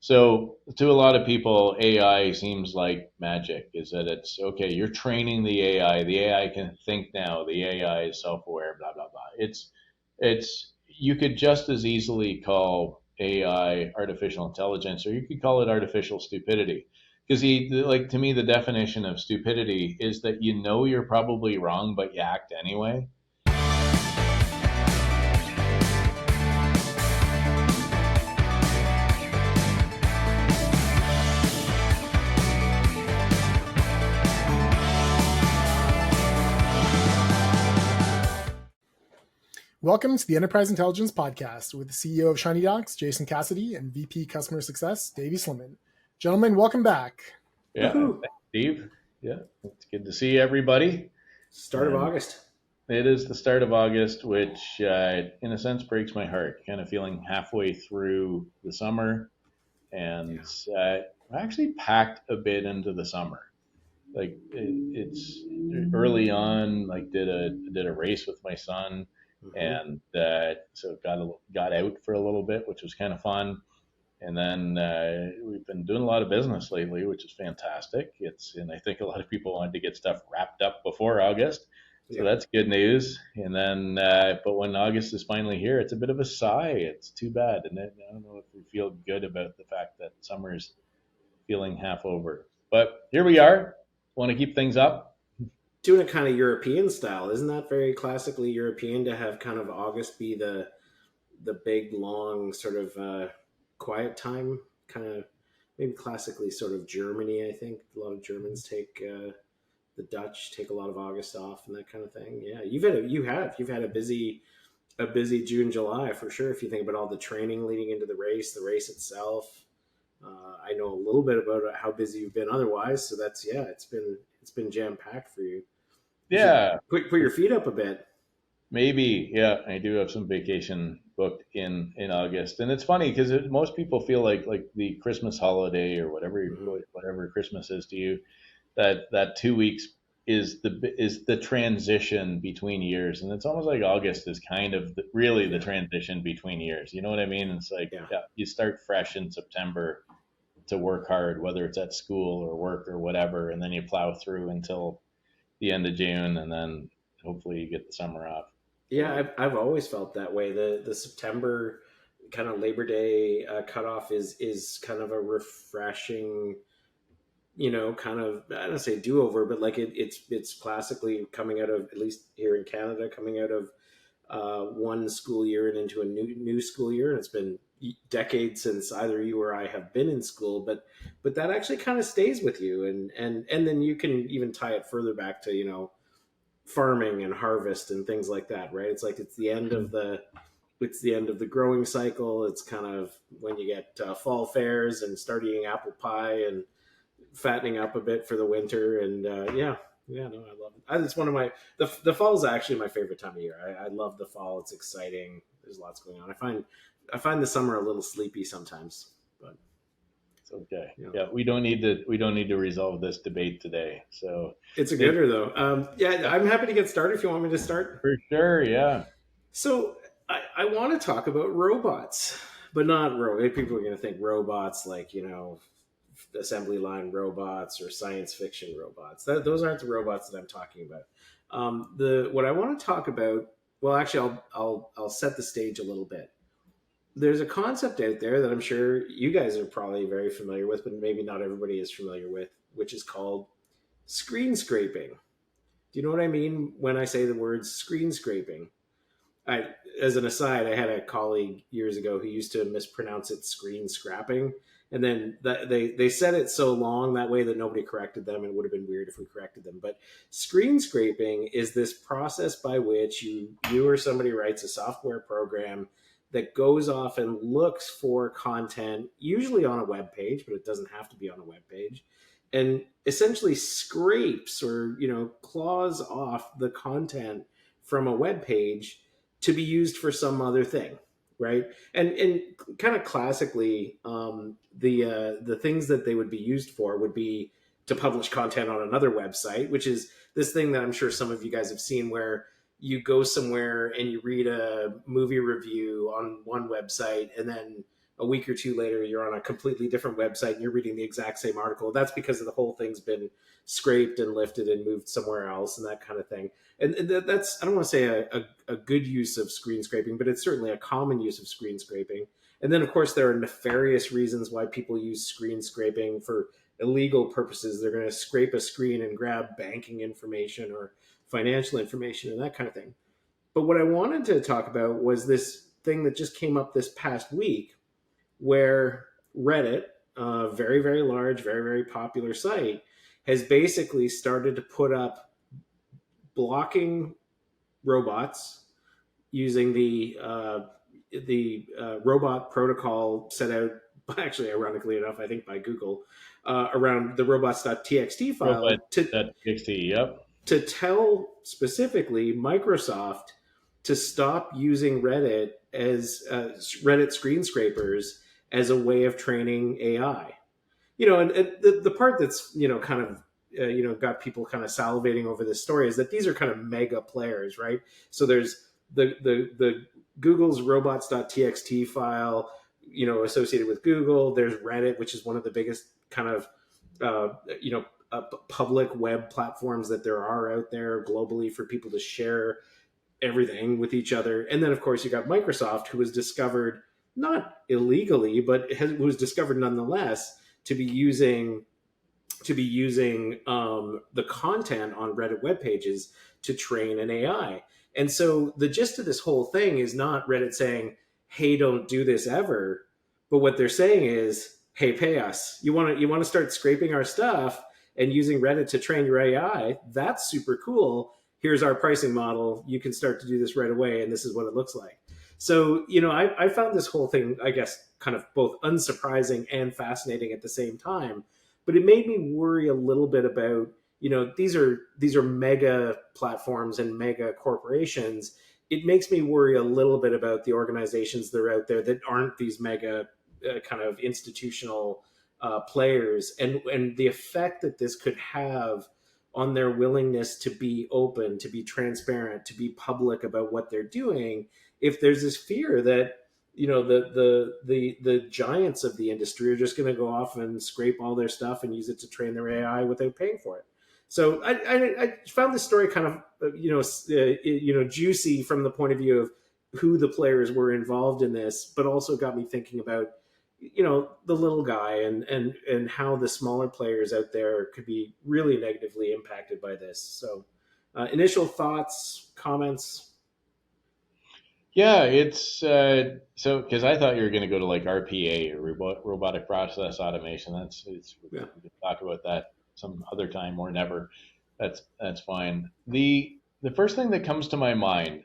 So to a lot of people, AI seems like magic. Is that it's okay? You're training the AI. The AI can think now. The AI is self-aware. Blah blah blah. It's you could just as easily call AI artificial intelligence, or you could call it artificial stupidity. Because like to me, the definition of stupidity is that you know you're probably wrong, but you act anyway. Welcome to the Enterprise Intelligence Podcast with the CEO of Shiny Docs, Jason Cassidy, and VP Customer Success, Davey Slimman. Gentlemen, welcome back. Yeah, Woohoo! thanks, Steve. Yeah, it's good to see everybody. Start of August. It is the start of August, which in a sense breaks my heart. Kind of feeling halfway through the summer, and I actually packed a bit into the summer. Like it's early on. Like did a race with my son, and so got out for a little bit, which was kind of fun. And then we've been doing a lot of business lately, which is fantastic. And I think a lot of people wanted to get stuff wrapped up before August, so that's good news. And then, but when August is finally here, it's a bit of a sigh. It's too bad, and I don't know if we feel good about the fact that summer's feeling half over. But here we are. Want to keep things up. Doing it kind of European style. Isn't that very classically European to have kind of August be the big, long sort of quiet time? Kind of maybe classically sort of Germany, I think. A lot of Germans take the Dutch take a lot of August off and that kind of thing. Yeah, you've had a busy June, July for sure. If you think about all the training leading into the race itself. I know a little bit about how busy you've been otherwise, so it's been jam packed for you. Yeah, Put your feet up a bit. maybe. Yeah, I do have some vacation booked in August, and it's funny because most people feel like the Christmas holiday or whatever Christmas is to you, that 2 weeks is the transition between years, and it's almost like August is kind of really the transition between years. You know what I mean? It's like you start fresh in September to work hard, whether it's at school or work or whatever, and then you plow through until the end of June, and then hopefully you get the summer off. Yeah, I've always felt that way. The September kind of Labor Day cutoff is kind of a refreshing, kind of, I don't say do over, but like it's classically coming out of, at least here in Canada, coming out of one school year and into a new school year, and it's been decades since either you or I have been in school, but that actually kind of stays with you, and then you can even tie it further back to farming and harvest and things like that, right? It's like it's the end of the growing cycle. It's kind of when you get fall fairs and start eating apple pie and fattening up a bit for the winter, and no, I love it. It's one of the fall is actually my favorite time of year. I love the fall. It's exciting. There's lots going on. I find the summer a little sleepy sometimes, but it's okay. Yeah, we don't need to resolve this debate today. So it's a gooder though. I'm happy to get started if you want me to start. For sure, yeah. So I want to talk about robots, but not robots. People are going to think robots like assembly line robots or science fiction robots. Those aren't the robots that I'm talking about. What I want to talk about, well, actually, I'll set the stage a little bit. There's a concept out there that I'm sure you guys are probably very familiar with, but maybe not everybody is familiar with, which is called screen scraping. Do you know what I mean when I say the word screen scraping? As an aside, I had a colleague years ago who used to mispronounce it screen scrapping. And then they said it so long that way that nobody corrected them, and it would have been weird if we corrected them. But screen scraping is this process by which you or somebody writes a software program that goes off and looks for content, usually on a web page, but it doesn't have to be on a web page, and essentially scrapes or claws off the content from a web page to be used for some other thing, right? And kind of classically, the things that they would be used for would be to publish content on another website, which is this thing that I'm sure some of you guys have seen, where you go somewhere and you read a movie review on one website, and then a week or two later, you're on a completely different website and you're reading the exact same article. That's because of the whole thing's been scraped and lifted and moved somewhere else and that kind of thing. And that's, I don't want to say a good use of screen scraping, but it's certainly a common use of screen scraping. And then, of course, there are nefarious reasons why people use screen scraping for illegal purposes. They're going to scrape a screen and grab banking information or financial information and that kind of thing. But what I wanted to talk about was this thing that just came up this past week where Reddit, a very, very large, very, very popular site, has basically started to put up blocking robots using the robot protocol set out, actually, ironically enough, I think by Google, around the robots.txt file Robot.txt, yep. to tell specifically Microsoft to stop using Reddit as Reddit screen scrapers as a way of training AI. And the part that's kind of got people kind of salivating over this story is that these are kind of mega players, right? So there's the Google's robots.txt file, associated with Google. There's Reddit, which is one of the biggest kind of public web platforms that there are out there globally for people to share everything with each other. And then, of course, you got Microsoft, who was discovered not illegally, but was discovered nonetheless to be using the content on Reddit web pages to train an AI. And so the gist of this whole thing is not Reddit saying, "Hey, don't do this ever," but what they're saying is, "Hey, pay us. You want to start scraping our stuff and using Reddit to train your AI? That's super cool. Here's our pricing model. You can start to do this right away, and this is what it looks like." So, I found this whole thing, I guess, kind of both unsurprising and fascinating at the same time. But it made me worry a little bit about, these are mega platforms and mega corporations. It makes me worry a little bit about the organizations that are out there that aren't these mega kind of institutional players, and the effect that this could have on their willingness to be open, to be transparent, to be public about what they're doing. If there's this fear that the giants of the industry are just going to go off and scrape all their stuff and use it to train their AI without paying for it. So I found this story kind of juicy from the point of view of who the players were involved in this, but also got me thinking about the little guy and how the smaller players out there could be really negatively impacted by this. So initial thoughts, comments. Yeah, it's so because I thought you were going to go to like RPA or robotic process automation. We can talk about that some other time or never. That's fine. The first thing that comes to my mind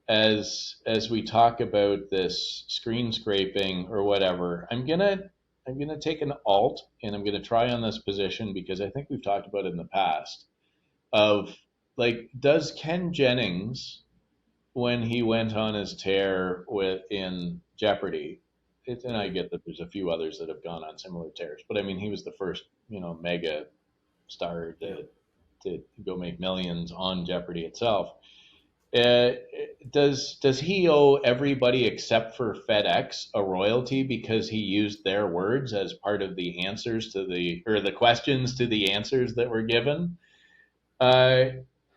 as we talk about this screen scraping or whatever, I'm gonna take an alt and I'm gonna try on this position because I think we've talked about it in the past of like, does Ken Jennings, when he went on his tear in Jeopardy, and I get that there's a few others that have gone on similar tears, but I mean he was the first mega star to go make millions on Jeopardy itself. Uh, does he owe everybody except for FedEx a royalty because he used their words as part of the answers to the questions to the answers that were given? Uh,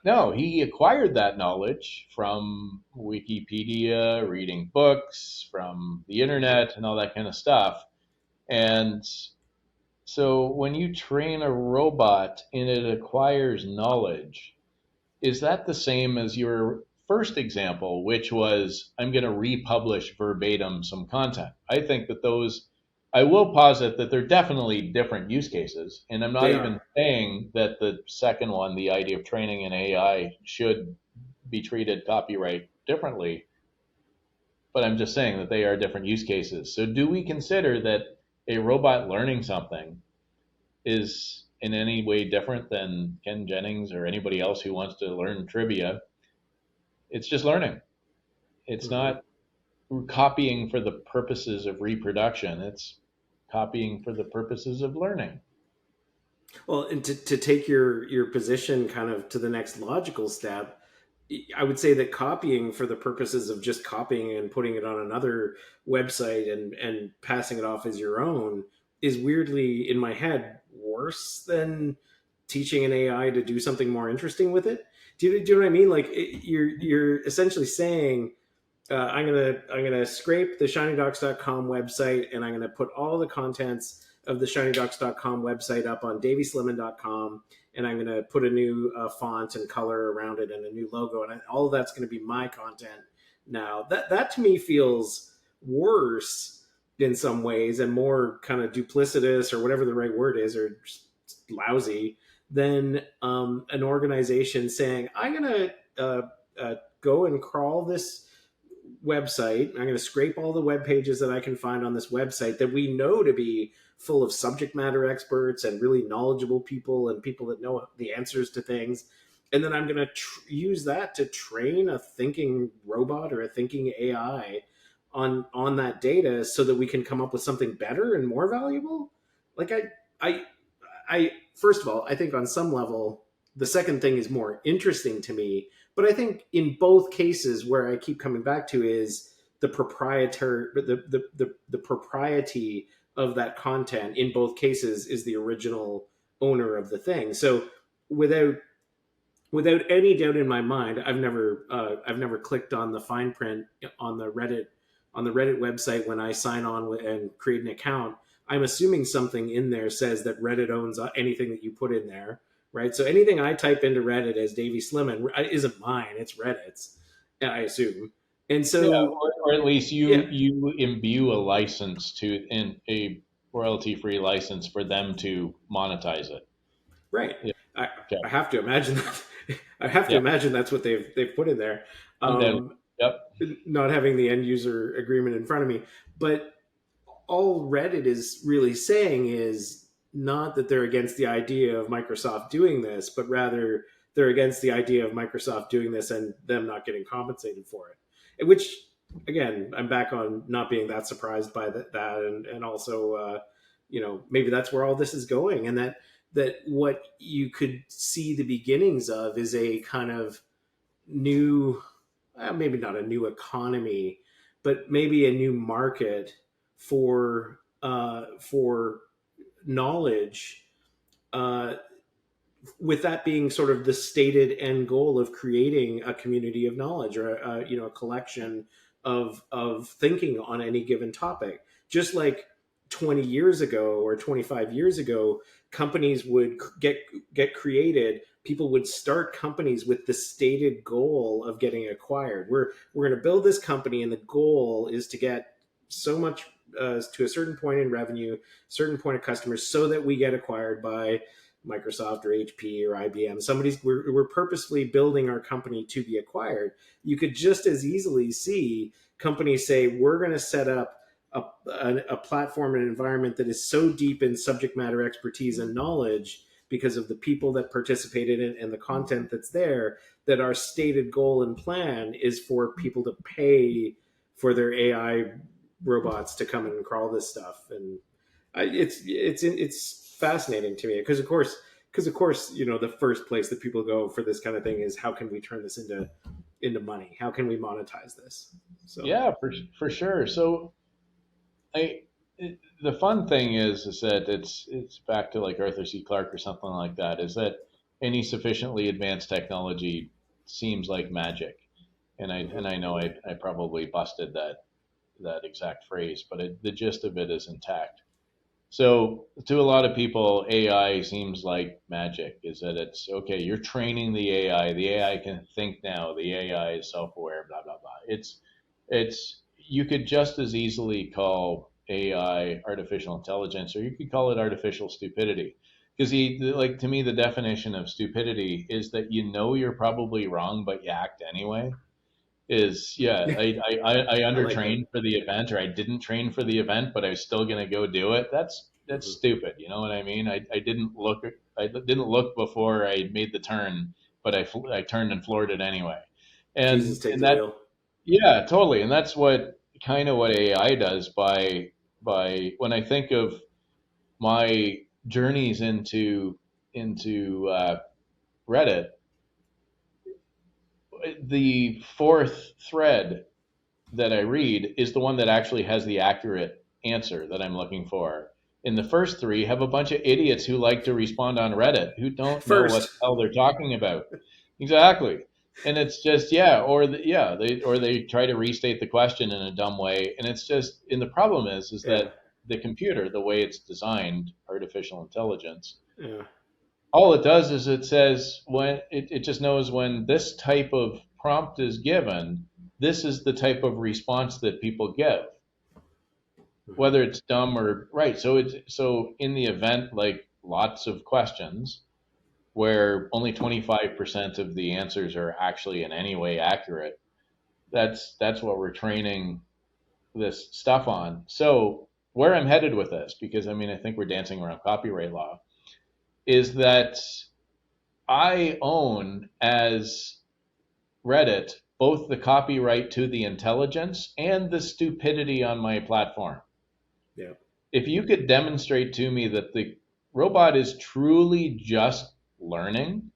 no, he acquired that knowledge from Wikipedia, reading books, from the internet, and all that kind of stuff. And so when you train a robot and it acquires knowledge, is that the same as your first example, which was I'm going to republish verbatim some content? I think that I will posit that they're definitely different use cases. And I'm not They even are. saying that the second one, the idea of training an AI, should be treated copyright differently, but I'm just saying that they are different use cases. So do we consider that a robot learning something is in any way different than Ken Jennings or anybody else who wants to learn trivia? It's just learning. It's Mm-hmm. not copying for the purposes of reproduction. It's copying for the purposes of learning. Well, and to take your position kind of to the next logical step, I would say that copying for the purposes of just copying and putting it on another website and passing it off as your own is weirdly in my head worse than teaching an AI to do something more interesting with it. Do you know what I mean? Like you're essentially saying I'm gonna scrape the shinydocs.com website and I'm gonna put all the contents of the shinydocs.com website up on davieslimmon.com, and I'm gonna put a new font and color around it and a new logo, and all of that's gonna be my content now. That to me feels worse in some ways and more kind of duplicitous or whatever the right word is, or just lousy than an organization saying I'm gonna go and crawl this website. I'm going to scrape all the web pages that I can find on this website that we know to be full of subject matter experts and really knowledgeable people and people that know the answers to things. And then I'm going to use that to train a thinking robot or a thinking AI on that data so that we can come up with something better and more valuable. Like I, first of all, I think on some level, the second thing is more interesting to me. But I think in both cases, where I keep coming back to is the proprietor, the propriety of that content. In both cases, is the original owner of the thing. So without any doubt in my mind, I've never clicked on the fine print on the Reddit website when I sign on and create an account. I'm assuming something in there says that Reddit owns anything that you put in there, right? So anything I type into Reddit as Davey Slimmin isn't mine; it's Reddit's, I assume. And Yeah, so, or at least yeah, you imbue a license to in a royalty free license for them to monetize it. right. Yeah. I, Okay. I have to imagine that. I have to Yeah. imagine that's what they've put in there. And then yep. Not having the end user agreement in front of me, but all Reddit is really saying is not that they're against the idea of Microsoft doing this, but rather they're against the idea of Microsoft doing this and them not getting compensated for it. Which, again, I'm back on not being that surprised by that, and also, maybe that's where all this is going, and that what you could see the beginnings of is a kind of new, maybe not a new economy, but maybe a new market for knowledge, uh, with that being sort of the stated end goal of creating a community of knowledge, or a collection of thinking on any given topic. Just like 20 years ago or 25 years ago, companies would get created. People would start companies with the stated goal of getting acquired. We're going to build this company, and the goal is to get so much, to a certain point in revenue, certain point of customers, so that we get acquired by Microsoft or HP or IBM. We're purposefully building our company to be acquired. You could just as easily see companies say, we're going to set up a platform and environment that is so deep in subject matter expertise and knowledge because of the people that participated in and the content that's there, that our stated goal and plan is for people to pay for their AI robots to come and crawl this stuff. And it's fascinating to me because of course the first place that people go for this kind of thing is, how can we turn this into money? How can we monetize this? So Yeah, for sure. So I the fun thing is that it's back to like Arthur C. Clarke or something like that, is that any sufficiently advanced technology seems like magic. mhm. And I know I probably busted that exact phrase, but the gist of it is intact. So to a lot of people, AI seems like magic. Is that it's okay? You're training the AI. The AI can think now. The AI is self-aware. Blah blah blah. It's you could just as easily call AI artificial intelligence, or you could call it artificial stupidity. Because like to me, the definition of stupidity is that you know you're probably wrong, but you act anyway. Is yeah, I I like that. undertrained for the event, or I didn't train for the event, but I was still gonna go do it. That's Mhm. stupid. You know what I mean? I didn't look before I made the turn, but I turned and floored it anyway. Jesus, take And the that wheel. yeah, totally. And that's what kind of what AI does by when I think of my journeys into Reddit, the fourth thread that I read is the one that actually has the accurate answer that I'm looking for. In the first three, have a bunch of idiots who like to respond on Reddit who don't know what First. the hell they're talking about. Exactly. And it's just, they try to restate the question in a dumb way. And it's just, and the problem is Yeah. that the computer, the way it's designed, artificial intelligence, Yeah. all it does is it says when it just knows when this type of prompt is given, this is the type of response that people give, whether it's dumb or right. So in the event, like lots of questions where only 25% of the answers are actually in any way accurate, that's what we're training this stuff on. So where I'm headed with this, because I mean I think we're dancing around copyright law, is that I own as Reddit both the copyright to the intelligence and the stupidity on my platform. Yeah. If you could demonstrate to me that the robot is truly just learning,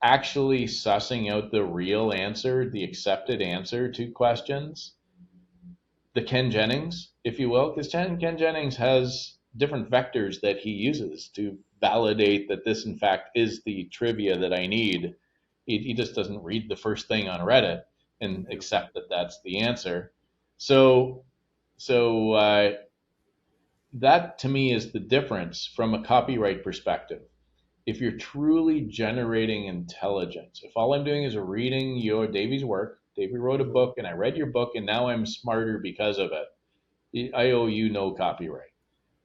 actually sussing out the real answer, the accepted answer to questions, the Ken Jennings, if you will, because Ken Jennings has different vectors that he uses to validate that this, in fact, is the trivia that I need. He just doesn't read the first thing on Reddit and accept that that's the answer. So that to me is the difference from a copyright perspective. If you're truly generating intelligence, if all I'm doing is reading your Davy's work, Davy wrote a book and I read your book and now I'm smarter because of it, I owe you no copyright.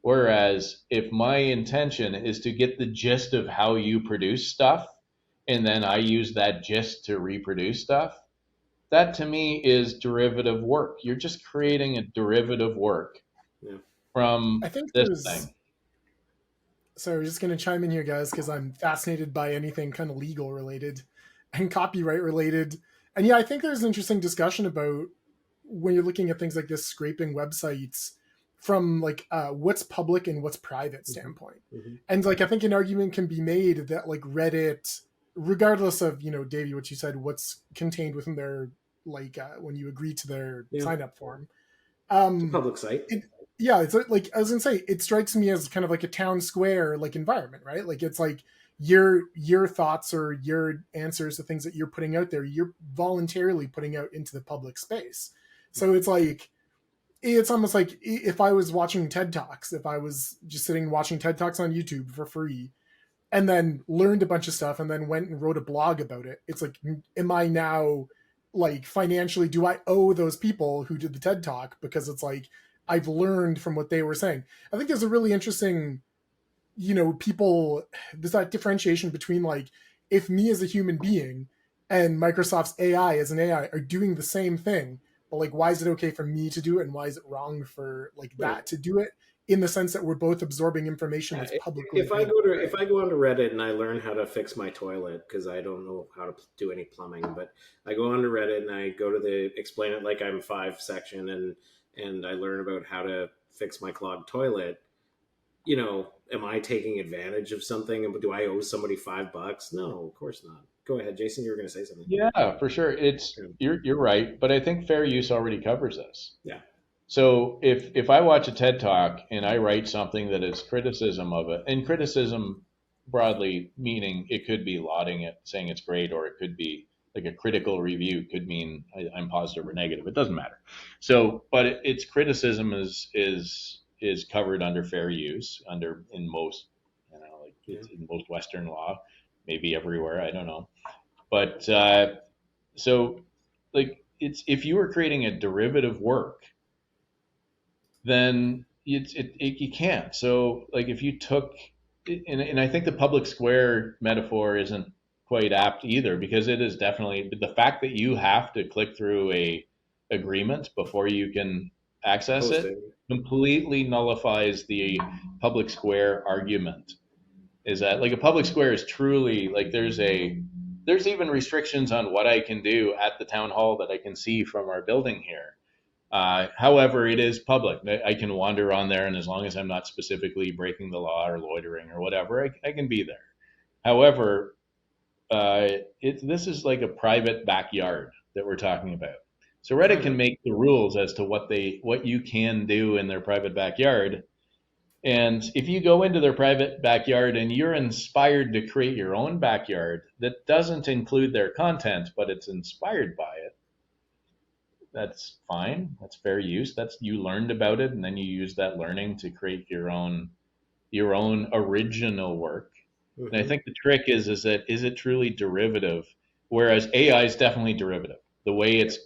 Whereas if my intention is to get the gist of how you produce stuff and then I use that gist to reproduce stuff, that to me is derivative work. You're just creating a derivative work Yeah. from I think this thing. So we're just going to chime in here, guys, because I'm fascinated by anything kind of legal related and copyright related. And yeah, I think there's an interesting discussion about when you're looking at things like this, scraping websites from like what's public and what's private standpoint. Mm-hmm. And like I think an argument can be made that like Reddit, regardless of, you know, Davey, what you said, what's contained within their like when you agree to their sign up form. It's a public site. Yeah, it's like I was gonna say, it strikes me as kind of like a town square like environment, right? Like it's like your thoughts or your answers to things that you're putting out there, you're voluntarily putting out into the public space. So it's like it's almost like if I was watching TED Talks, if I was just sitting watching TED Talks on YouTube for free, and then learned a bunch of stuff, and then went and wrote a blog about it. It's like, am I now like financially? Do I owe those people who did the TED Talk because it's like I've learned from what they were saying? I think there's a really interesting, you know, people, there's that differentiation between like, if me as a human being and Microsoft's AI as an AI are doing the same thing, but like, why is it okay for me to do it? And why is it wrong for like that to do it? In the sense that we're both absorbing information that's publicly available. If I go onto Reddit and I learn how to fix my toilet, because I don't know how to do any plumbing, but I go onto Reddit and I go to the explain it like I'm 5 section and I learn about how to fix my clogged toilet, you know, am I taking advantage of something? And do I owe somebody $5? No, of course not. Go ahead, Jason. You were going to say something. Yeah, for sure. You're right, but I think fair use already covers this. Yeah. So if I watch a TED Talk and I write something that is criticism of it, and criticism broadly meaning it could be lauding it, saying it's great, or it could be like a critical review could mean I'm positive or negative. It doesn't matter. So, but its criticism is covered under fair use in most, you know, like in most Western law, maybe everywhere, I don't know. But so like it's if you were creating a derivative work, then you can't. So like if you took, and I think the public square metaphor isn't quite apt either, because it is definitely the fact that you have to click through a agreement before you can access it completely nullifies the public square argument. Is that like a public square is truly like there's even restrictions on what I can do at the town hall that I can see from our building here. However, it is public. I can wander on there, and as long as I'm not specifically breaking the law or loitering or whatever, I can be there. However, this is like a private backyard that we're talking about. So Reddit can make the rules as to what you can do in their private backyard. And if you go into their private backyard and you're inspired to create your own backyard that doesn't include their content, but it's inspired by it, that's fine. That's fair use. That's you learned about it, and then you use that learning to create your own original work. And I Mm-hmm. think the trick is that is it truly derivative? Whereas AI is definitely derivative. The way Yeah. it's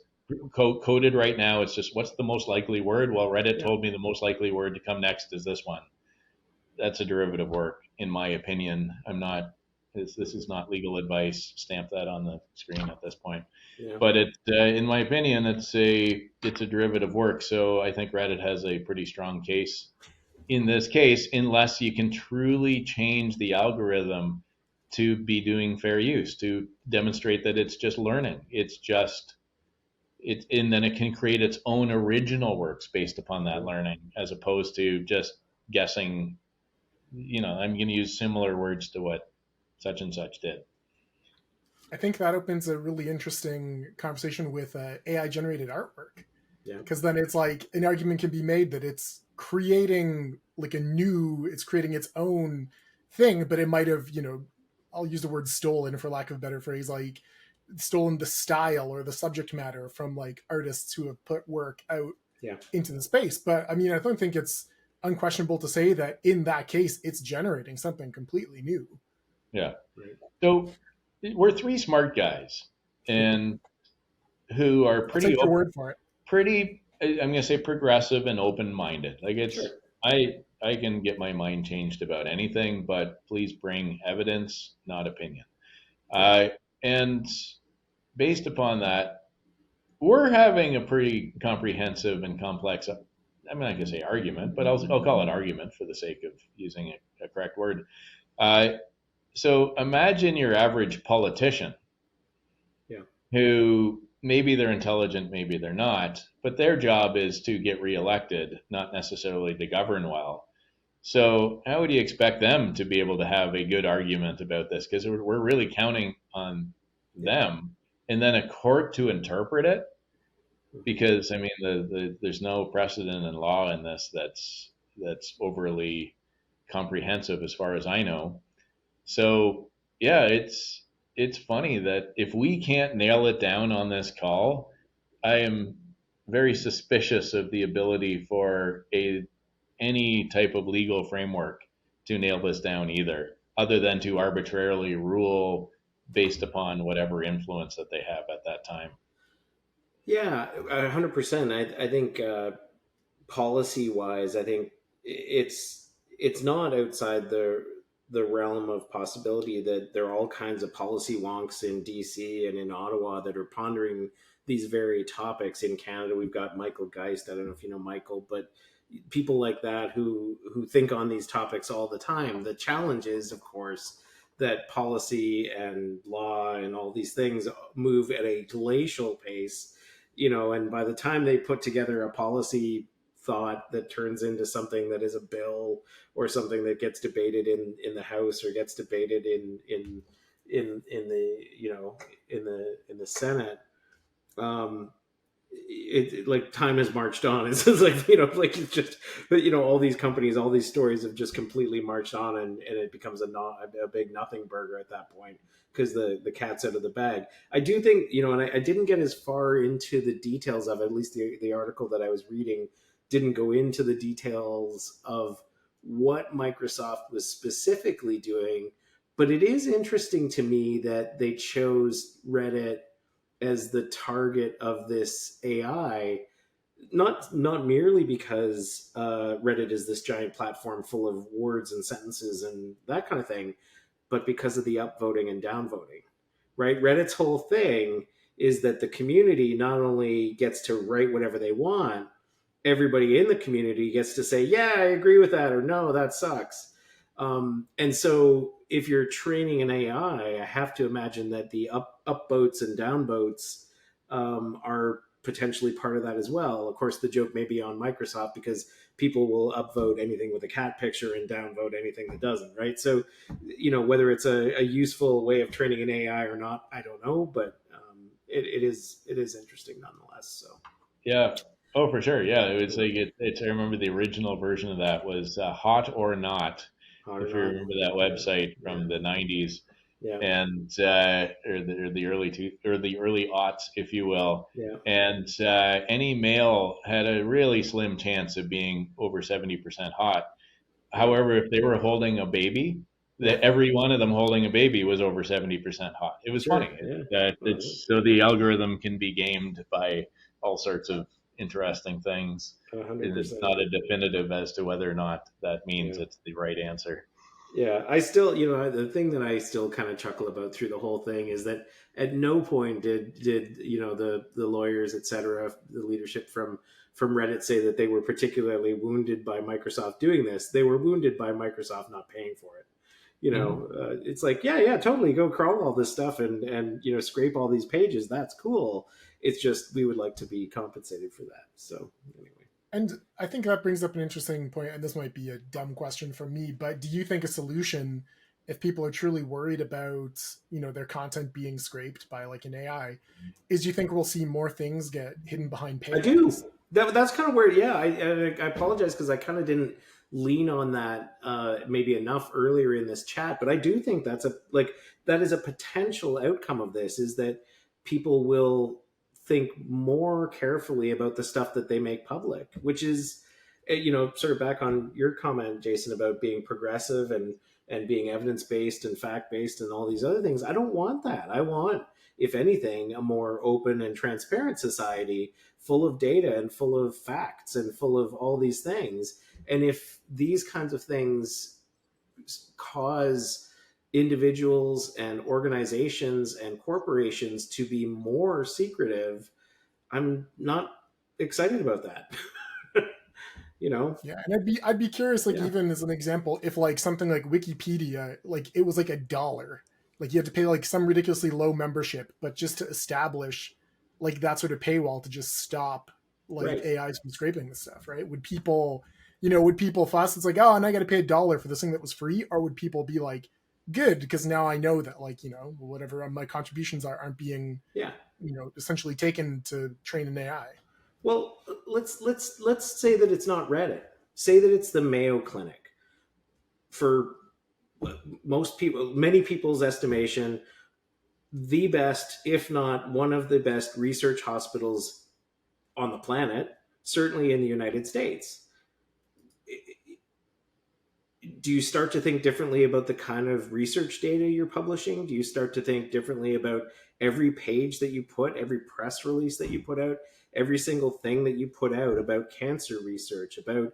coded right now, it's just what's the most likely word? Well, Reddit Yeah. told me the most likely word to come next is this one. That's a derivative work, in my opinion. I'm not. This is not legal advice. Stamp that on the screen at this point. Yeah. But in my opinion, it's a derivative work. So I think Reddit has a pretty strong case in this case, unless you can truly change the algorithm to be doing fair use, to demonstrate that it's just learning. It's just and then it can create its own original works based upon that Mm-hmm. learning, as opposed to just guessing. I'm going to use similar words to what such and such did. I think that opens a really interesting conversation with AI generated artwork, Yeah. because then it's like an argument can be made that it's creating it's creating its own thing, but it might have, I'll use the word stolen for lack of a better phrase, like stolen the style or the subject matter from like artists who have put work out Yeah. into the space. But I mean, I don't think it's unquestionable to say that in that case, it's generating something completely new. Yeah. Right. So we're three smart guys, and who are I'll take pretty your word for it. I'm going to say progressive and open minded. Like Sure. I can get my mind changed about anything, but please bring evidence, not opinion. Yeah. And based upon that, we're having a pretty comprehensive and complex. I'm not going to say argument, but I'll call it argument for the sake of using a correct word. Uh, so imagine your average politician Yeah. who maybe they're intelligent, maybe they're not, but their job is to get reelected, not necessarily to govern well. So how would you expect them to be able to have a good argument about this? Because we're really counting on Yeah. them, and then a court to interpret it. Mm-hmm. Because I mean, there's no precedent in law in this that's overly comprehensive, as far as I know. So yeah, it's funny that if we can't nail it down on this call, I am very suspicious of the ability for a any type of legal framework to nail this down either, other than to arbitrarily rule based upon whatever influence that they have at that time. Yeah, 100%. I think policy wise, I think it's not outside the realm of possibility that there are all kinds of policy wonks in DC and in Ottawa that are pondering these very topics. In Canada, we've got Michael Geist. I don't know if you know Michael, but people like that who think on these topics all the time. The challenge is, of course, that policy and law and all these things move at a glacial pace, and by the time they put together a policy thought that turns into something that is a bill or something that gets debated in the House or gets debated in the in the Senate, um, like time has marched on. It's just like like it's just, but all these companies, all these stories have just completely marched on, and it becomes a big nothing burger at that point because the cat's out of the bag. I do think and I didn't get as far into the details of it. At least the article that I was reading didn't go into the details of what Microsoft was specifically doing, but it is interesting to me that they chose Reddit as the target of this AI, not merely because Reddit is this giant platform full of words and sentences and that kind of thing, but because of the upvoting and downvoting. Right? Reddit's whole thing is that the community not only gets to write whatever they want, everybody in the community gets to say, "Yeah, I agree with that," or "No, that sucks." And so, if you're training an AI, I have to imagine that the upvotes and downvotes are potentially part of that as well. Of course, the joke may be on Microsoft because people will upvote anything with a cat picture and downvote anything that doesn't, right? So, whether it's a useful way of training an AI or not, I don't know, but it is interesting nonetheless. So Yeah. Oh, for sure. Yeah. It was like it's. I remember the original version of that was Hot or Not, hot or if you not, remember that website from the '90s, yeah, and or the early aughts, if you will. yeah, And any male had a really slim chance of being over 70% hot. yeah, However, if they were holding a baby, yeah, that every one of them holding a baby was over 70% hot. It was sure, funny. yeah. It's so the algorithm can be gamed by all sorts of interesting things, and it's 100%. not a definitive as to whether or not that means Yeah. it's the right answer. Yeah, I still, the thing that I still kind of chuckle about through the whole thing is that at no point did the lawyers, et cetera, the leadership from Reddit say that they were particularly wounded by Microsoft doing this. They were wounded by Microsoft not paying for it. Mhm. It's like, yeah, totally, go crawl all this stuff and scrape all these pages. That's cool. It's just we would like to be compensated for that. So anyway. And I think that brings up an interesting point, and this might be a dumb question from me, but do you think a solution, if people are truly worried about, their content being scraped by like an AI, is do you think we'll see more things get hidden behind I do. paywalls? That's kind of where, yeah. I apologize because I kind of didn't lean on that maybe enough earlier in this chat, but I do think that is a potential outcome of this is that people will think more carefully about the stuff that they make public, which is sort of back on your comment, Jason, about being progressive and being evidence based and fact based and all these other things. I don't want that. I want, if anything, a more open and transparent society full of data and full of facts and full of all these things. And if these kinds of things cause individuals and organizations and corporations to be more secretive, I'm not excited about that. you know? Yeah, and I'd be curious, like Yeah. even as an example, if like something like Wikipedia, like it was like $1, like you had to pay like some ridiculously low membership, but just to establish like that sort of paywall to just stop like Right. AIs from scraping this stuff, right? Would people fuss? It's like, oh, and I got to pay $1 for this thing that was free, or would people be like, good, because now I know that like whatever my contributions aren't being Yeah. essentially taken to train an AI. Well, let's say that it's not Reddit. Say that it's the Mayo Clinic. For most people, many people's estimation, the best, if not one of the best research hospitals on the planet, certainly in the United States. Do you start to think differently about the kind of research data you're publishing? Do you start to think differently about every page that you put, every press release that you put out, every single thing that you put out about cancer research, about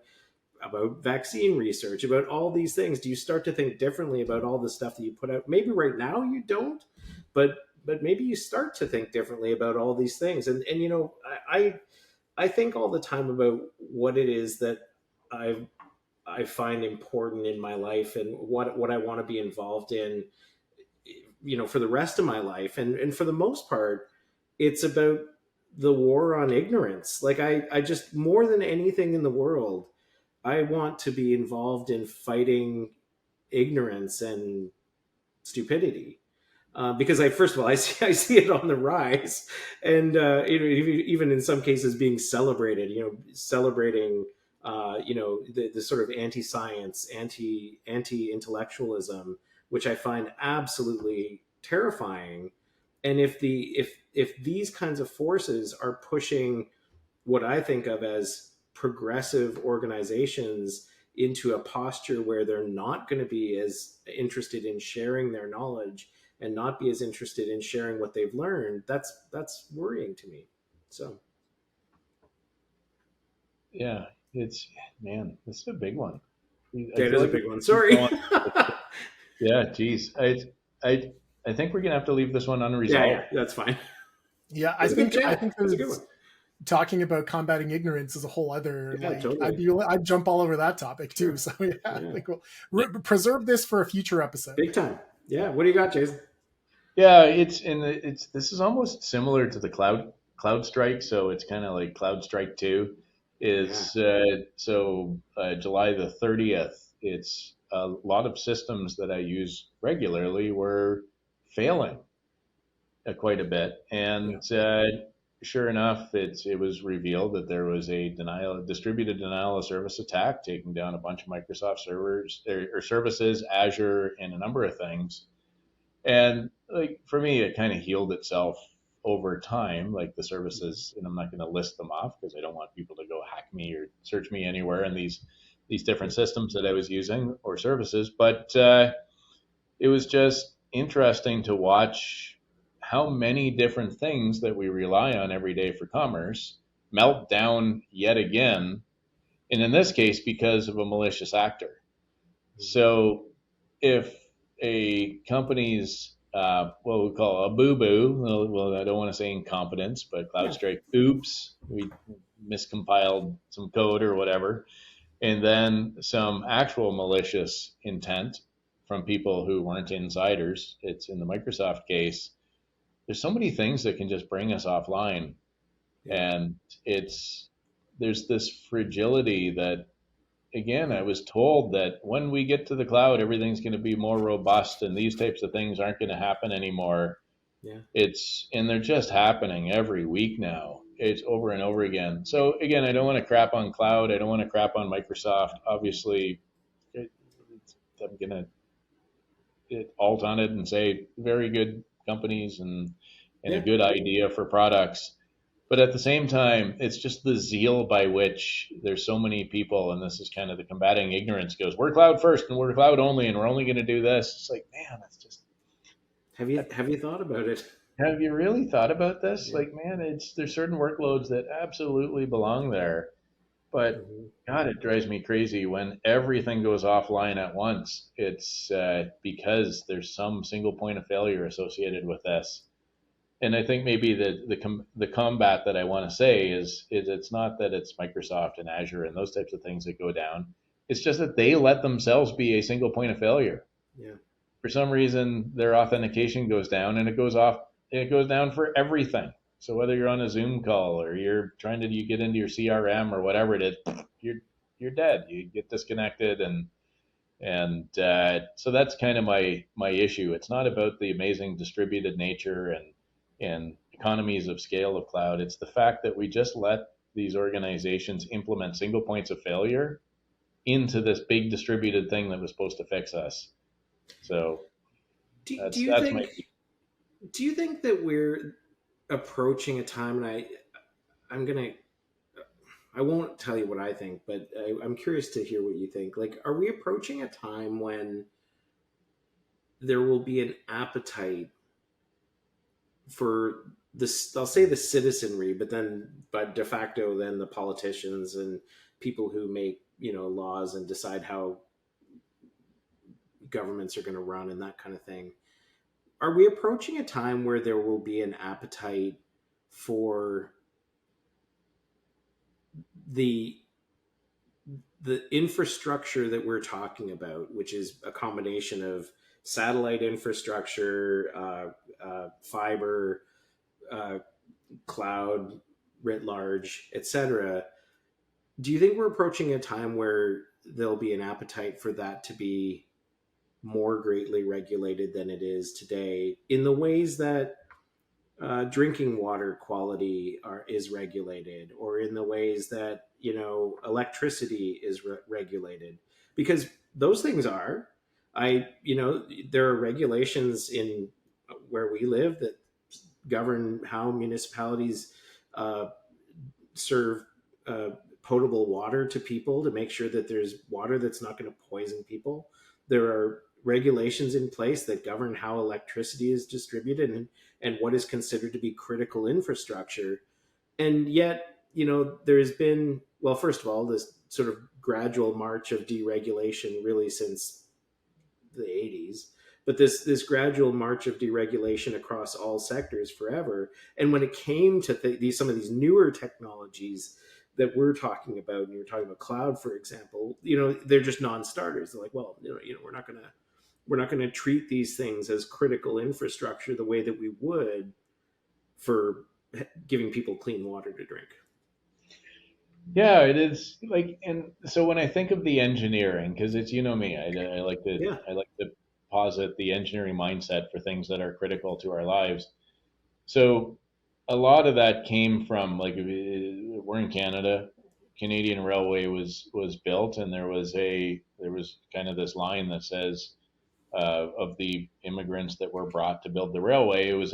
vaccine research, about all these things? Do you start to think differently about all the stuff that you put out? Maybe right now you don't, but maybe you start to think differently about all these things. And I think all the time about what it is that I find important in my life and what I want to be involved in, for the rest of my life. And for the most part, it's about the war on ignorance. Like I just, more than anything in the world, I want to be involved in fighting ignorance and stupidity. Because first of all, I see it on the rise, and even in some cases being celebrated. Celebrating the sort of anti-science, anti-intellectualism, which I find absolutely terrifying. And if these kinds of forces are pushing what I think of as progressive organizations into a posture where they're not going to be as interested in sharing their knowledge and not be as interested in sharing what they've learned, that's worrying to me. So Yeah, it's man, this is a big one. I that feel is a like we big one. keep Sorry. going. Yeah, geez, I I think we're gonna have to leave this one Yeah, unresolved. that's fine. Yeah, I It's a good think I chat. think It's a good there's one. talking about combating ignorance is a whole other Yeah, like totally. I'd jump all over that topic too. Sure. So yeah, I Yeah, think we'll preserve this for a future episode. big time. Yeah, what do you got, Jason? Yeah, it's this is almost similar to the cloud CloudStrike, so it's kind of like CloudStrike 2. Yeah. Is July the 30th. It's a lot of systems that I use regularly were failing quite a bit, Yeah. and sure enough, it was revealed that there was a distributed denial of service attack, taking down a bunch of Microsoft servers or services, Azure, and a number of things. And like for me, it kind of healed itself over time, like the services, and I'm not going to list them off because I don't want people to go hack me or search me anywhere in these different systems that I was using or services. But it was just interesting to watch how many different things that we rely on every day for commerce melt down yet again, and in this case, because of a malicious actor. So if a company's what we call a boo boo, well, I don't want to say incompetence, but Yeah. CloudStrike, oops, we miscompiled some code or whatever, and then some actual malicious intent from people who weren't insiders. It's in the Microsoft case. There's so many things that can just bring us offline, Yeah. and it's there's this fragility that again, I was told that when we get to the cloud, everything's going to be more robust and these types of things aren't going to happen anymore. Yeah. And they're just happening every week now. It's over and over again. So again, I don't want to crap on cloud. I don't want to crap on Microsoft. Obviously, it, I'm going to alt on it and say very good companies and a Yeah. good idea for products. But at the same time, it's just the zeal by which there's so many people, and this is kind of the combating ignorance goes, we're cloud first and we're cloud only and we're only going to do this. It's like, man, that's just, Have you thought about it? have you really thought about this? Yeah. Like, man, there's certain workloads that absolutely belong there. But Hmm. God, it drives me crazy when everything goes offline at once. It's because there's some single point of failure associated with this. And I think maybe the combat that I want to say is it's not that it's Microsoft and Azure and those types of things that go down. It's just that they let themselves be a single point of failure. Yeah. For some reason, their authentication goes down, and it goes off. It goes down for everything. So whether you're on a Zoom call or you're trying to you get into your CRM or whatever it is, you're you're dead. You get disconnected, and so that's kind of my issue. It's not about the amazing distributed nature and economies of scale of cloud. It's the fact that we just let these organizations implement single points of failure into this big distributed thing that was supposed to fix us. So Do you that's my think do you think that we're approaching a time, and I'm gonna I won't tell you what I think, but I'm curious to hear what you think. Like, are we approaching a time when there will be an appetite for this? I'll say the citizenry, but de facto, then the politicians and people who make laws and decide how governments are going to run and that kind of thing. Are we approaching a time where there will be an appetite for the the infrastructure that we're talking about, which is a combination of satellite infrastructure, fiber, uh, cloud writ large, etc.? Do you think we're approaching a time where there'll be an appetite for that to be more greatly regulated than it is today, in the ways that drinking water quality is regulated, or in the ways that electricity is regulated? Because those things are, there are regulations in where we live that govern how municipalities uh, serve uh, potable water to people, to make sure that there's water that's not going to poison people. There are regulations in place that govern how electricity is distributed, and what is considered to be critical infrastructure. And yet, there's been, well, first of all, this sort of gradual march of deregulation really since the 80s, but this gradual march of deregulation across all sectors forever. And when it came to some of these newer technologies that we're talking about, and you're talking about cloud, for example, they're just non-starters. They're like, well, we're not going to treat these things as critical infrastructure the way that we would for giving people clean water to drink. Yeah, it is like, and so when I think of the engineering, because it's, me, Yeah. I like to posit the engineering mindset for things that are critical to our lives. So a lot of that came from, like, we're in Canada. Canadian Railway was built, and there was kind of this line that says, of the immigrants that were brought to build the railway, it was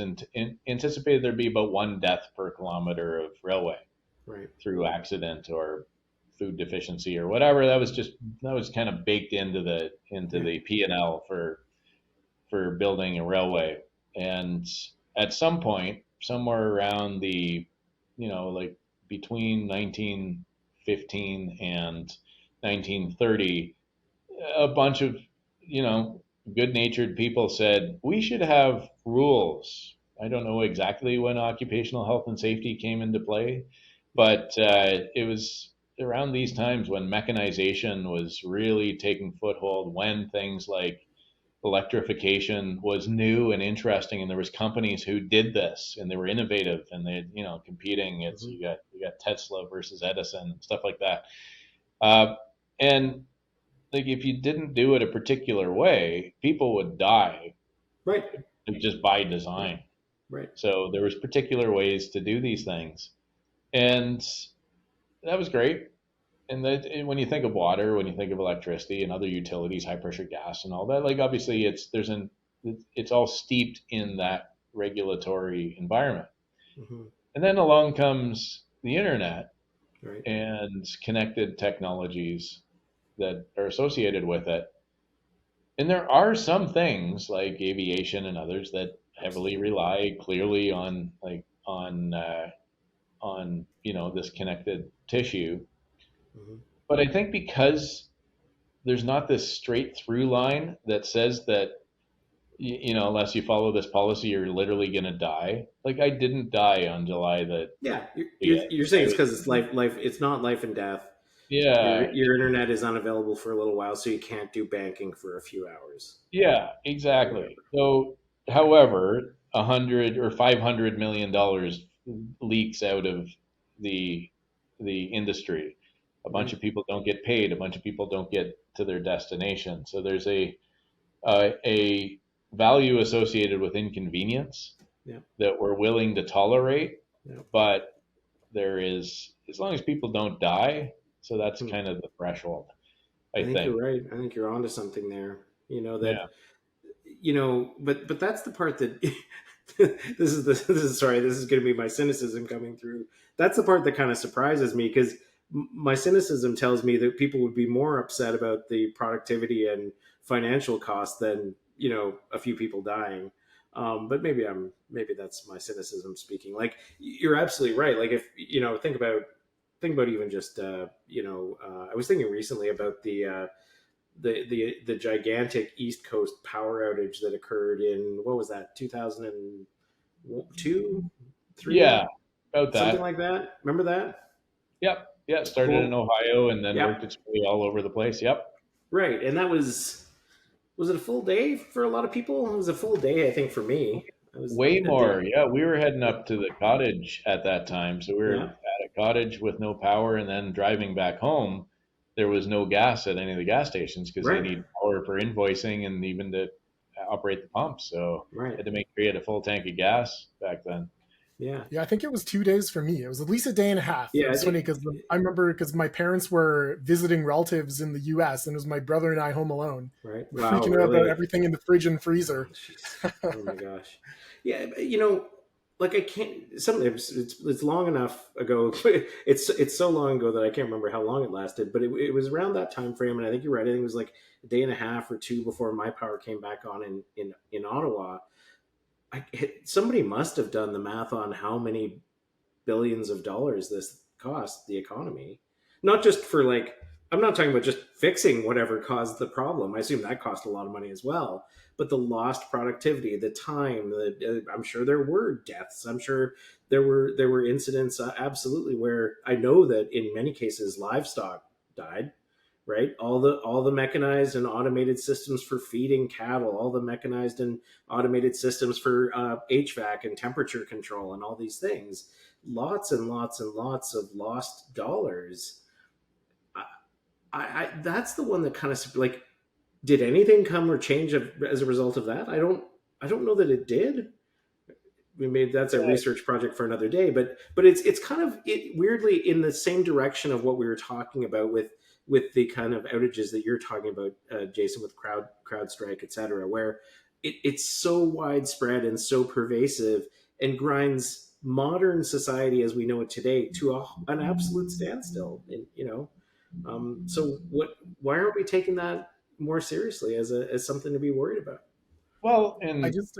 anticipated there'd be about one death per kilometer of railway Right. through accident or food deficiency or whatever. That was kind of baked into Yeah. the P&L for building a railway. And at some point, somewhere around like between 1915 and 1930, a bunch of, good natured people said, we should have rules. I don't know exactly when occupational health and safety came into play, but it was around these times when mechanization was really taking foothold, when things like electrification was new and interesting, and there was companies who did this and they were innovative and they, competing. It's Mm-hmm. you got Tesla versus Edison and stuff like that. And like, if you didn't do it a particular way, people would die, Right. like, just by Right. design. Right. So there was particular ways to do these things, and that was great. And when you think of water, when you think of electricity and other utilities, high pressure gas and all that, like, obviously it's all steeped in that regulatory environment. Mm-hmm. And then along comes the internet Right. and connected technologies that are associated with it. And there are some things like aviation and others that heavily Absolutely. rely clearly on, this connected tissue. Mm-hmm. But I think because there's not this straight through line that says that, unless you follow this policy, you're literally going to die. Like, I didn't die on July the Yeah. twentieth. You're saying I it's was, because it's life. It's not life and death. yeah, Your internet is unavailable for a little while, so you can't do banking for a few hours yeah, or exactly. whatever. So, however, 100 or $500 million leaks out of the the industry. A bunch Right. of people don't get paid. A bunch of people don't get to their destination. So there's a value associated with inconvenience Yeah. that we're willing to tolerate, Yeah. but there is, as long as people don't die, so that's Hmm. kind of the threshold, I I think you're think. right. I think you're onto something there. That Yeah. but that's the part that this is sorry, this is going to be my cynicism coming through. That's the part that kind of surprises me, because my cynicism tells me that people would be more upset about the productivity and financial cost than a few people dying. But maybe that's my cynicism speaking. Like, you're absolutely right. Like, if think about even just I was thinking recently about the gigantic East Coast power outage that occurred in, what was that, 2002, three, Yeah, about something that. like that. Remember that? Yep. Yeah, started in Whole, Ohio and then yeah, worked its way all over the place. Yep. right. And that was it a full day for a lot of people? It was a full day, I think, for me. I was Way a day. more. Yeah, we were heading up to the cottage at that time. So we were Yeah, at a cottage with no power, and then driving back home, there was no gas at any of the gas stations because they right, need power for invoicing and even to operate the pumps. So right. had to create a full tank of gas back then. Yeah, Yeah, I think it was 2 days for me. It was at least a day and a half. It yeah. I was funny think because I remember because my parents were visiting relatives in the U.S. and it was my brother and I home alone, right. Wow, freaking out about really? everything in the fridge and Oh, freezer. jeez. Oh my gosh. Yeah, like, I can't. Something it's long enough ago. It's so long ago that I can't remember how long it lasted. But it was around that time frame, and I think you're right. I think it was like a day and a half or two before my power came back on in Ottawa. Somebody must have done the math on how many billions of dollars this cost the economy. Not just for, like, I'm not talking about just fixing whatever caused the problem. I assume that cost a lot of money as well. But the lost productivity, the time, I'm sure there were deaths. I'm sure there were incidents, absolutely, where I know that in many cases livestock died, right? All the mechanized and automated systems for feeding cattle, all the mechanized and automated systems for HVAC and temperature control, and all these things. Lots and lots and lots of lost dollars. That's the one that kind of like, did anything come or change as a result of that? I don't know that it did. We made that's a Yeah. research project for another day, but it's kind of weirdly in the same direction of what we were talking about with the kind of outages that you're talking about, Jason, with CrowdStrike, et cetera, where it's so widespread and so pervasive and grinds modern society as we know it today to an absolute standstill. And, so why aren't we taking that more seriously as something to be worried about? Well, I and just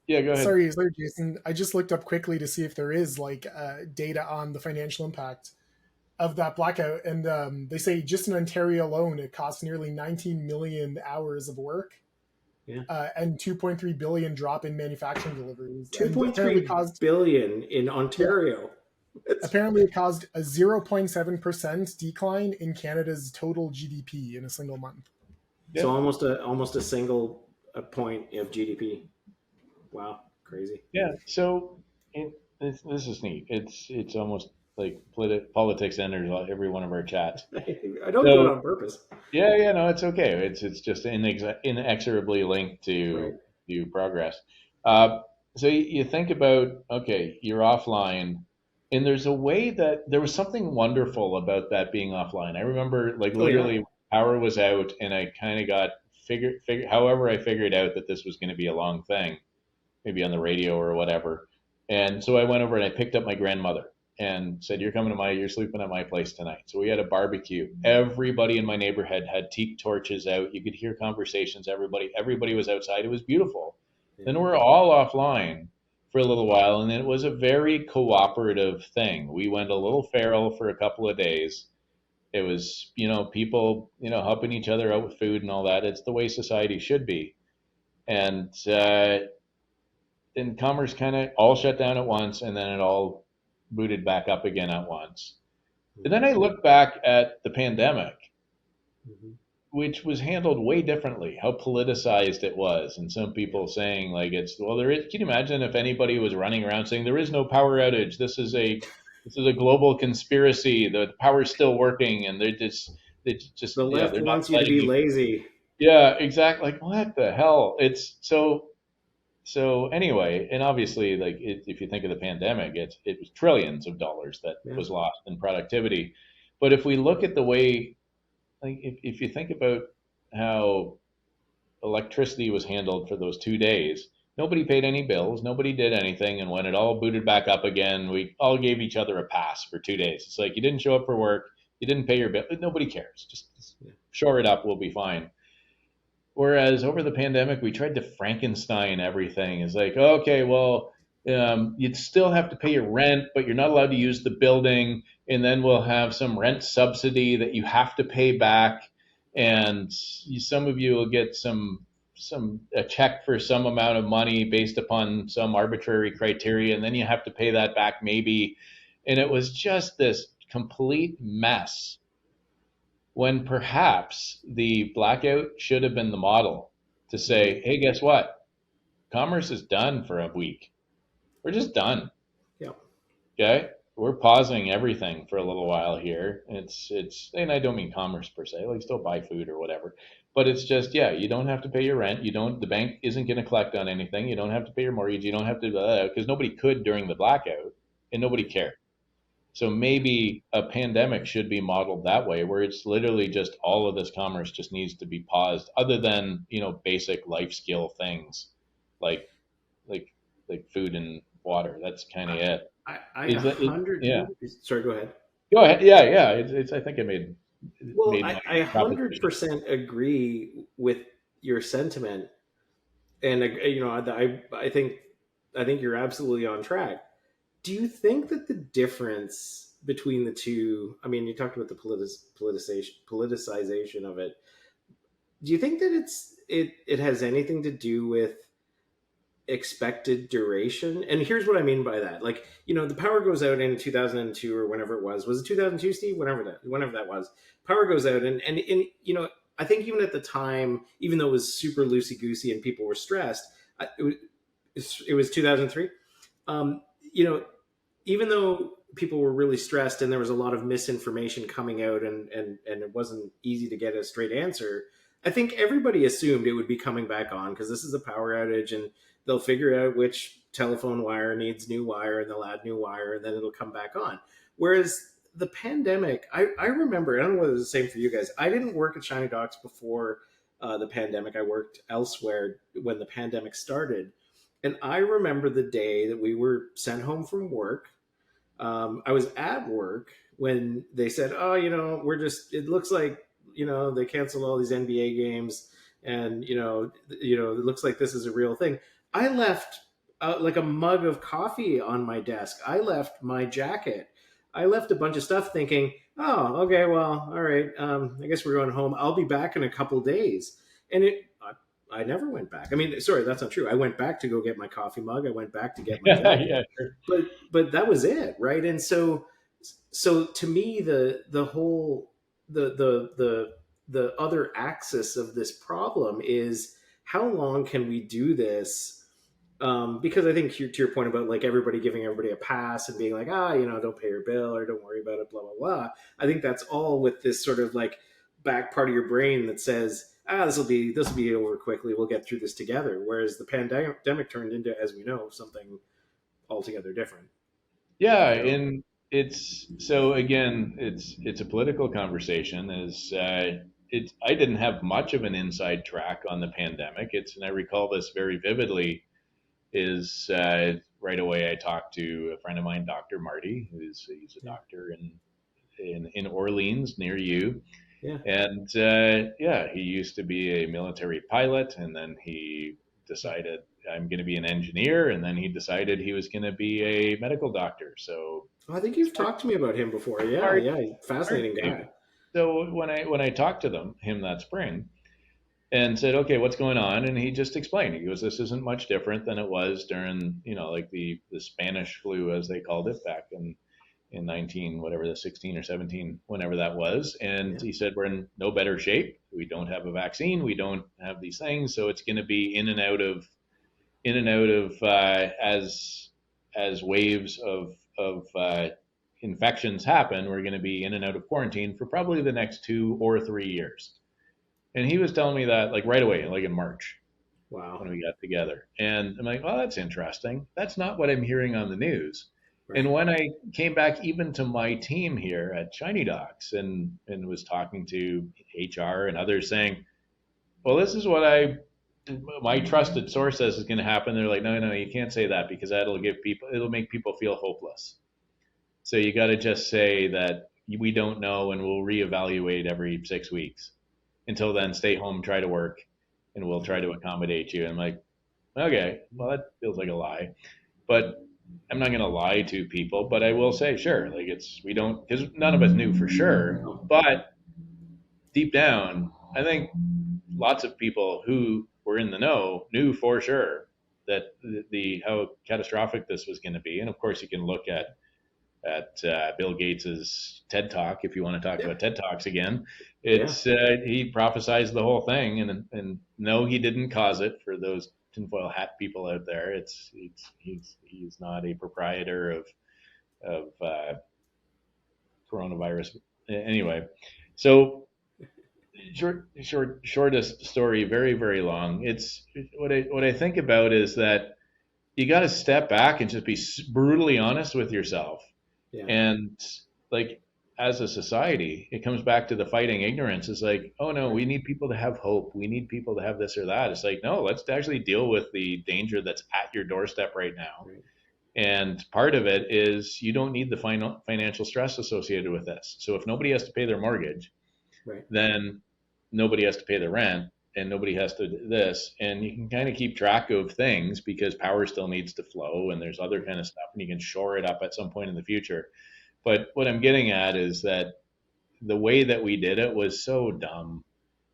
yeah, go ahead. sorry, Jason. I just looked up quickly to see if there is like data on the financial impact of that blackout, and they say just in Ontario alone, it costs nearly 19 million hours of work, Yeah. and 2.3 billion drop in manufacturing deliveries, and 2.3 billion in yeah, Ontario. It's apparently it caused a 0.7% decline in Canada's total GDP in a single month. so Yeah, almost a single point of GDP. Wow, crazy. yeah. So this is neat. It's almost like politics enters every one of our chats. I don't do it So on purpose. yeah, yeah, no, it's okay. It's just inexorably linked Right. to progress. Uh, so you think about, okay, you're offline, and there's a way that there was something wonderful about that being offline. I remember, like, Oh yeah. literally power was out, and I kind of got however I figured out that this was going to be a long thing, maybe on the radio or whatever. And so I went over and I picked up my grandmother and said, you're sleeping at my place tonight. So we had a barbecue. Everybody in my neighborhood had teak torches out. You could hear conversations. Everybody was outside. It was beautiful. Yeah. Then we're all offline for a little while. And it was a very cooperative thing. We went a little feral for a couple of days. It was, people, helping each other out with food and all that. It's the way society should be. And then commerce kind of all shut down at once, and then it all booted back up again at once. And then Mhm. I look back at the pandemic, Mhm. which was handled way differently, how politicized it was. And some Yeah. people saying, like, there is, can you imagine if anybody was running around saying there is no power outage? This is a global conspiracy. The power's still working, and The yeah, left they're not wants you to letting be you. lazy. Yeah, exactly. Like, what the hell? It's so anyway, and obviously, like if you think of the pandemic, it was trillions of dollars that Yeah. was lost in productivity. But if we look at the way, like if you think about how electricity was handled for those 2 days, nobody paid any bills, nobody did anything, and when it all booted back up again, we all gave each other a pass for 2 days. It's like you didn't show up for work, you didn't pay your bill, nobody cares. Just Yeah. shore it up, we'll be fine. Whereas over the pandemic, we tried to Frankenstein everything. It's like, okay, well, you'd still have to pay your rent, but you're not allowed to use the building. And then we'll have some rent subsidy that you have to pay back. And some of you will get a check for some amount of money based upon some arbitrary criteria, and then you have to pay that back maybe. And it was just this complete mess when perhaps the blackout should have been the model to Mhm. say, hey, guess what? Commerce is done for a week. We're just done. Yeah. Okay. We're pausing everything for a little while here. And I don't mean commerce per se, like still buy food or whatever. But it's just, yeah, you don't have to pay your rent. The bank isn't going to collect on anything. You don't have to pay your mortgage. You don't have to, because nobody could during the blackout and nobody Yeah. cared. So maybe a pandemic should be modeled that way, where it's literally just all of this commerce just needs to be paused, other than basic life skill things like like like food and water. That's kind I of it. I a Is that it? hundred. Yeah. Sorry. Go ahead. Go ahead. Yeah, yeah. It's. I think I Well, made my I a hundred proposition. percent agree with your sentiment, and I think you're absolutely on track. Do you think that the difference between the two? I mean, you talked about the politicization of it. Do you think that it has anything to do with expected duration. And here's what I mean by that. Like, the power goes out in 2002 or whenever it was. Was it 2002, Steve? Whenever that was. Power goes out, and I think even at the time, even though it was super loosey goosey and people were stressed, it was 2003. Um, you know, Even though people were really stressed and there was a lot of misinformation coming out, and it wasn't easy to get a straight answer, I think everybody assumed it would be coming back on because this is a power outage, and they'll figure out which telephone wire needs new wire, and they'll add new wire, and then it'll come back on. Whereas the pandemic, I remember, I don't know whether it was the same for you guys. I didn't work at Shiny Docs before the pandemic. I worked elsewhere when the pandemic started. And I remember the day that we were sent home from work. I was at work when they said, "Oh, it looks like, they canceled all these NBA games, and it looks like this is a real thing." I left like a mug of coffee on my desk. I left my jacket. I left a bunch of stuff, thinking, "Oh, okay, well, all right. I guess we're going home. I'll be back in a couple days." And I never went back. I mean, sorry, that's not true. I went back to go get my coffee mug. I went back to get my Yeah, jacket, yeah, sure. but that was it, right? And so to me, the whole the other axis of this problem is, how long can we do this? Because I think, to your point about like everybody giving everybody a pass and being like, don't pay your bill or don't worry about it, blah blah blah. I think that's all with this sort of like back part of your brain that says, this will be over quickly. We'll get through this together. Whereas the pandemic turned into, as we know, something altogether different. Yeah, You know? and it's so again, it's a political conversation. It's I didn't have much of an inside track on the pandemic. It's and I recall this very vividly. Is right away I talked to a friend of mine, Dr. Marty, he's a Yeah. doctor in Orleans near you, Yeah. and yeah, he used to be a military pilot, and then he decided I'm going to be an engineer, and then he decided he was going to be a medical doctor. So Oh, I think you've talked to me about him before. Yeah. smart, Yeah. smart Fascinating David. guy. So when I talked to him that spring, and said, "Okay, what's going on?" And he just explained. He goes, "This isn't much different than it was during, like the Spanish flu, as they called it back in 19 whatever the 16 or 17, whenever that was." And Yeah. he said, "We're in no better shape. We don't have a vaccine. We don't have these things, so it's going to be in and out of as waves of infections happen. We're going to be in and out of quarantine for probably the next 2 or 3 years." And he was telling me that like right away, like in March Wow. when we got together. And I'm like, "Oh, that's interesting. That's not what I'm hearing on the news." And Right. when I came back even to my team here at Shiny Docs and was talking to HR and others saying, "Well, this is what my trusted source says is going to happen." They're like, "No, no, you can't say that because it'll make people feel hopeless. So you got to just say that we don't know and we'll reevaluate every 6 weeks. Until then, stay home, try to work, and we'll try to accommodate you." And I'm like, "Okay, well, that feels like a lie." But I'm not going to lie to people, but I will say, sure, like we don't, because none of us knew for sure. No. But deep down, I think lots of people who were in the know knew for sure that the how catastrophic this was going to be. And of course, you can look at Bill Gates's TED Talk if you want to talk Yeah. about TED Talks again. Yeah. It's he prophesized the whole thing, and no, he didn't cause it. For those tinfoil hat people out there, he's not a proprietor of coronavirus. Anyway, so shortest story, very very long. It's what I think about is that you got to step back and just be brutally honest with yourself. Yeah. And like as a society, it comes back to the fighting ignorance. It's like, oh no, Right. we need people to have hope. We need people to have this or that. It's like, no, let's actually deal with the danger that's at your doorstep right now. Right. And part of it is you don't need the financial stress associated with this. So if nobody has to pay their mortgage, Right. then nobody has to pay the rent and nobody has to do this. And you can kind of keep track of things because power still needs to flow and there's other kind of stuff and you can shore it up at some point in the future. But what I'm getting at is that the way that we did it was so dumb.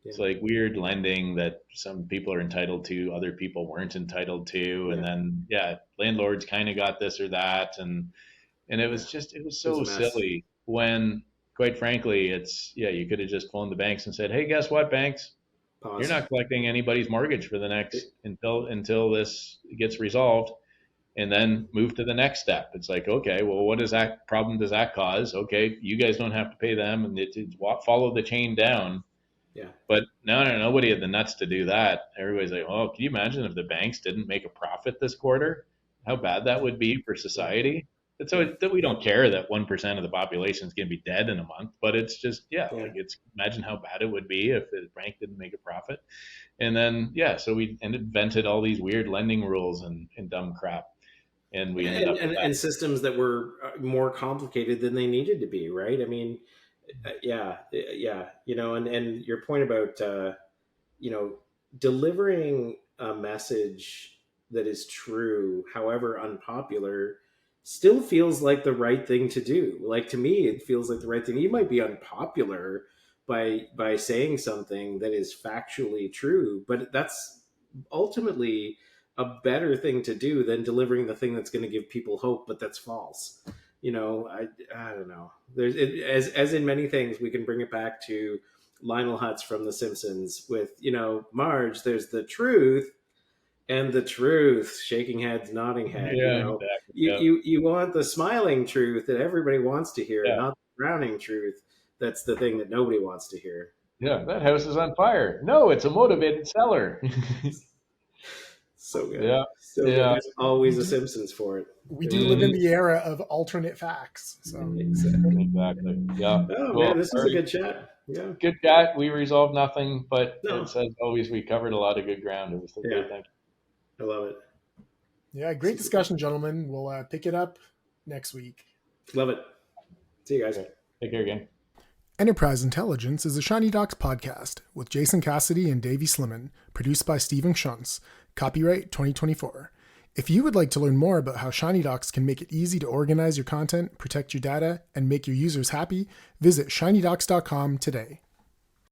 Yeah. It's like weird lending that some people are entitled to, other people weren't entitled to, and Yeah. then landlords kind of got this or that, and Yeah. it was It was so a mess. silly when, quite frankly, you could have just phoned the banks and said, hey, guess what, banks? You're Pause. not collecting anybody's mortgage for the next until this gets resolved, and then move to the next step. It's like, okay, well, what does that problem does that cause? Okay, you guys don't have to pay them, and follow the chain down. Yeah. But no, nobody had the nuts to do that. Everybody's like, oh, can you imagine if the banks didn't make a profit this quarter? How bad that would be for Yeah. society. And so Yeah. that we don't care that 1% of the population is going to be dead in a month, but it's just, Yeah. like it's imagine how bad it would be if the bank didn't make a profit. And then, so we invented all these weird lending rules and dumb crap. And we ended and, up with and that. and systems that were more complicated than they needed to be, right? I mean, yeah, and your point about you know delivering a message that is true, however unpopular, still feels like the right thing to do. Like, to me, it feels like the right thing. You might be unpopular by saying something that is factually true, but that's ultimately a better thing to do than delivering the thing that's going to give people hope, but that's false. I don't know. As in many things, we can bring it back to Lionel Hutz from The Simpsons with, Marge, there's the truth and the truth, shaking heads, nodding head. Yeah, exactly. You, Yeah, you want the smiling truth that everybody wants to hear, yeah, not the frowning truth. That's the thing that nobody wants to hear. yeah. That house is on fire. No, it's a motivated seller. So good. Yeah, So good. yeah. There's We always a do Simpsons for it. we There do really live in Mhm. the era of alternate facts. So Exactly. Exactly. Yeah. Oh Cool. man, this All was a right. good chat. Yeah. Good chat. We resolved nothing, but No. it's as always we covered a lot of good ground. It was so Yeah. great. Thank I love it. yeah, great Super. discussion, gentlemen. We'll pick it up next week. Love it. See you you. guys. Okay. Take care again. Enterprise Intelligence is a Shiny Docs podcast with Jason Cassidy and Davey Slimman, produced by Stephen Schuntz. Copyright 2024. If you would like to learn more about how Shiny Docs can make it easy to organize your content, protect your data, and make your users happy, visit shinydocs.com today.